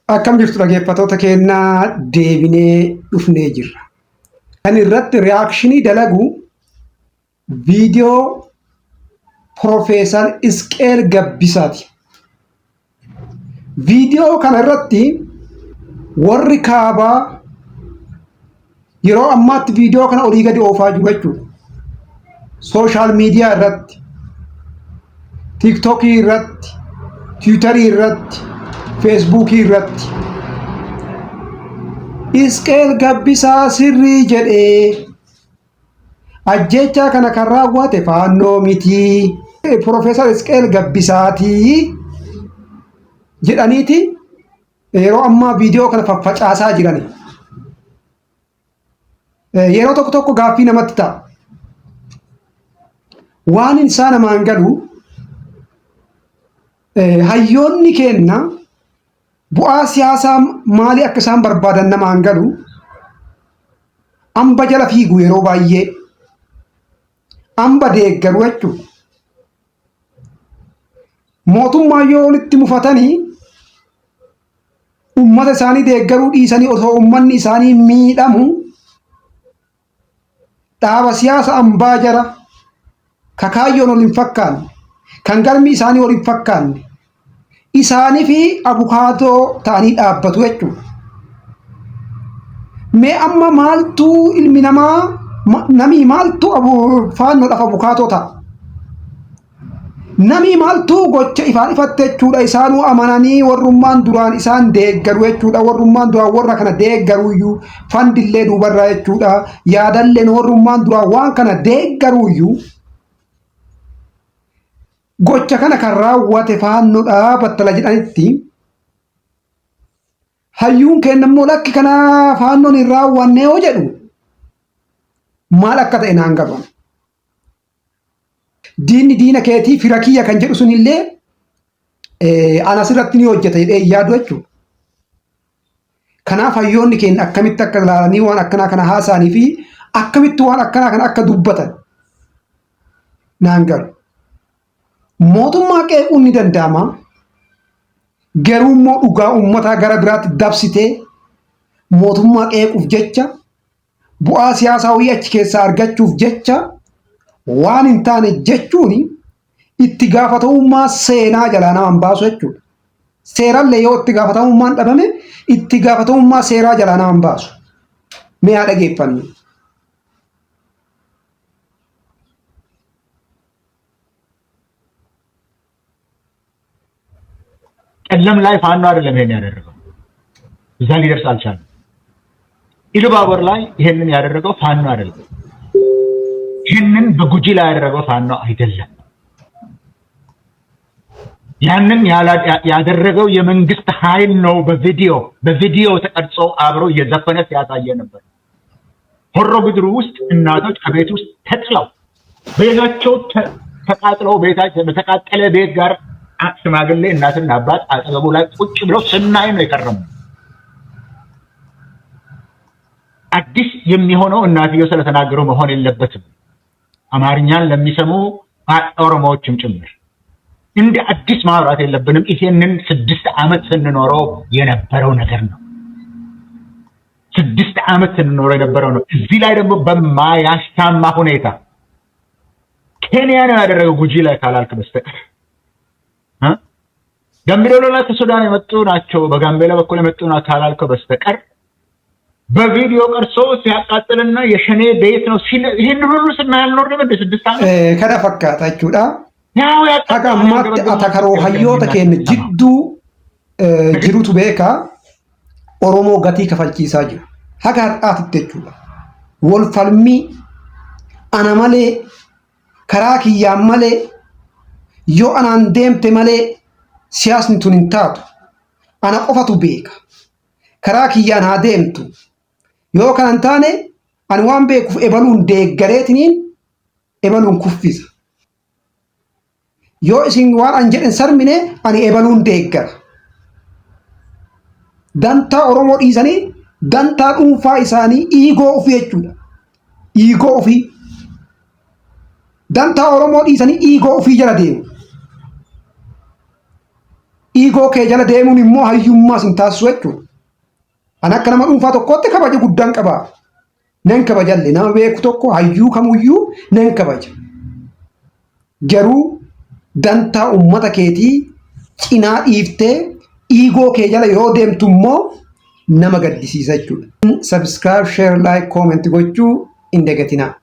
Akkam jirtu dhaggeeffattoota keenyaa deebinee dhufnee jirra. Kan irratti reaakshinii dalagu viidiyoo Profeesar Isqeel Gabbisaati. Viidiyoo kana irratti warri kaabaa yeroo ammaatti viidiyoo kana olii gadi oofaa jiru jechuudha. Sooshaal miidiyaa irratti, TikTokii irratti, Tiwutarii irratti, Feesbuukii irratti Isqeel Gabbisaa sirrii jedhee ajjechaa kana kan raawwate faannoo miti Profeesar Isqeel Gabbisaatii jedhaniiti yeroo ammaa viidiyoo kana faffacaasaa jiran. Yeroo tokko tokko gaaffii namatti ta'a. Waan isaa namaan galu hayyoonni kenna bu'aa siyaasaa maalii akka isaan barbaadan namaan galu amba jala fiigu yeroo baay'ee amba deeggaru jechuudha. Mootummaa yoo walitti mufatanii ummata isaanii deeggaruu dhiisanii osoo ummanni isaanii miidhamu dhaaba siyaasa ambaa jara kakaayyoon wal hin fakkaanne kan galmi isaanii wal hin fakkaanne isaanii fi abukaatoo ta'anii dhaabbatu jechuudha. Mee amma maaltu ilmi namaa namii maaltu faannoodhaaf abukaatoo ta'a? Namii maaltu gocha ifaan ifatte jechuudha. Isaanuu amananii warrummaan duraan isaan deeggaru jechuudha. Warrummaan duraan warra kana deeggaruuyyuu fandillee duubarraa jechuudha. Yaadalleen warrummaan duraan waan kana deeggaruuyyuu gocha kana kan raawwate faannoodhaa battala jedhanitti hayyuun kennammoo lakki kana faannoon hin raawwanne yoo jedhu maal akka ta'e naan gaban. Diinni diina keetii fira kiyya kan jedhu sunillee anas irratti ni hojjeta jedhee yaadu jechuudha. Kanaaf hayyoonni keenya akkamitti akka ilaalanii waan akkanaa kana haasa'anii fi akkamitti waan akkanaa kana akka dubbatan naan galu. Mootummaa qeequun ni danda'ama. Garuu immoo dhugaa uummataa gara biraatti dabsitee mootummaa qeequuf jecha bu'aa siyaasaa wayii achi keessaa argachuuf jecha waan hin taane jechuun itti gaafatamummaa seenaa jalaa nama baasu jechuudha. Seerallee yoo itti gaafatamummaan dhabame itti gaafatamummaa seeraa jalaa nama baasu. Mee haa dhageeffannu. ቀለም ላይ ፋኖ አይደለም ይሄን ያደረገው፣ እዛ ሊደርስ አልቻለም። ኢሉባቦር ላይ ይሄንን ያደረገው ፋኖ አይደለም። ይሄንን በጉጂ ላይ ያደረገው ፋኖ አይደለም። ያንን ያደረገው የመንግስት ኃይል ነው። በቪዲዮ ተቀርጾ አብሮ እየዘፈነ ሲያሳየ ነበር። ሆሮ ጉድሩ ውስጥ እናቶች ከቤት ውስጥ ተጥለው ቤታቸው ተቃጥለው ቤታቸው በተቃጠለ ቤት ጋር ሽማግሌ እናትና አባት አጠገቡ ላይ ቁጭ ብለው ስናይ ነው የከረሙ። አዲስ የሚሆነው እናትየው ስለተናገሩ መሆን የለበትም። አማርኛን ለሚሰሙ ኦሮሞዎችም ጭምር እንደ አዲስ ማውራት የለብንም። ይሄንን 6 ዓመት ስንኖረው የነበረው ነገር ነው። 6 ዓመት ስንኖረው የነበረው ነው። እዚህ ላይ ደግሞ በማያሻማ ሁኔታ ኬንያ ነው ያደረገው ጉጂ ላይ ካላልክ በስተቀር ጋምቤላ ላይ ከሱዳን የመጡ ናቸው፣ በጋምቤላ በኩል የመጡ ናቸው ካላልከው በስተቀር በቪዲዮ ቀርጾ ሲያቃጥልና የሸኔ ቤት ነው ሲል ይሄን ሁሉ ስናያል ነው እንደ 6 ዓመት ከዳ ፈካታችሁዳ ያው ያጣማት አታከሮ hayyoota keenya jidduu jirutu beeka oromoo gatii kafalchiisaa jiru haga har'aatti jechuudha. Wal falmii ana malee karaa kiyyaan malee yoo anaan deemte malee siyaasni tun hin taatu ana qofatu beeka karaa kiyyaan haa deemtu yoo kana hin taane ani waan beekuuf ebaluun deeggareetiniin ebaluun kuffisa yoo isin waan an jedhen sarmine ani ebaluun deeggara. Dantaa Oromoo dhiisanii dantaa dhuunfaa isaanii iigoo ofii jechuudha. Iigoo ofii dantaa Oromoo dhiisanii iigoo ofii jala deemu. Iigoo kee jala deemuun immoo hayyummaa sin taasisu jechuudha. Ani akka nama dhuunfaa tokkotti kabaja guddaan qaba. Nan kabajalle nama beeku tokko hayyuu kamuyyuu nan kabaja. Garuu dantaa uummata keetii cinaa dhiiftee iigoo kee jala yoo deemtu immoo nama gaddisiisa jechuudha. Subscribe, share, like, comment gochuu hin dagatinaa.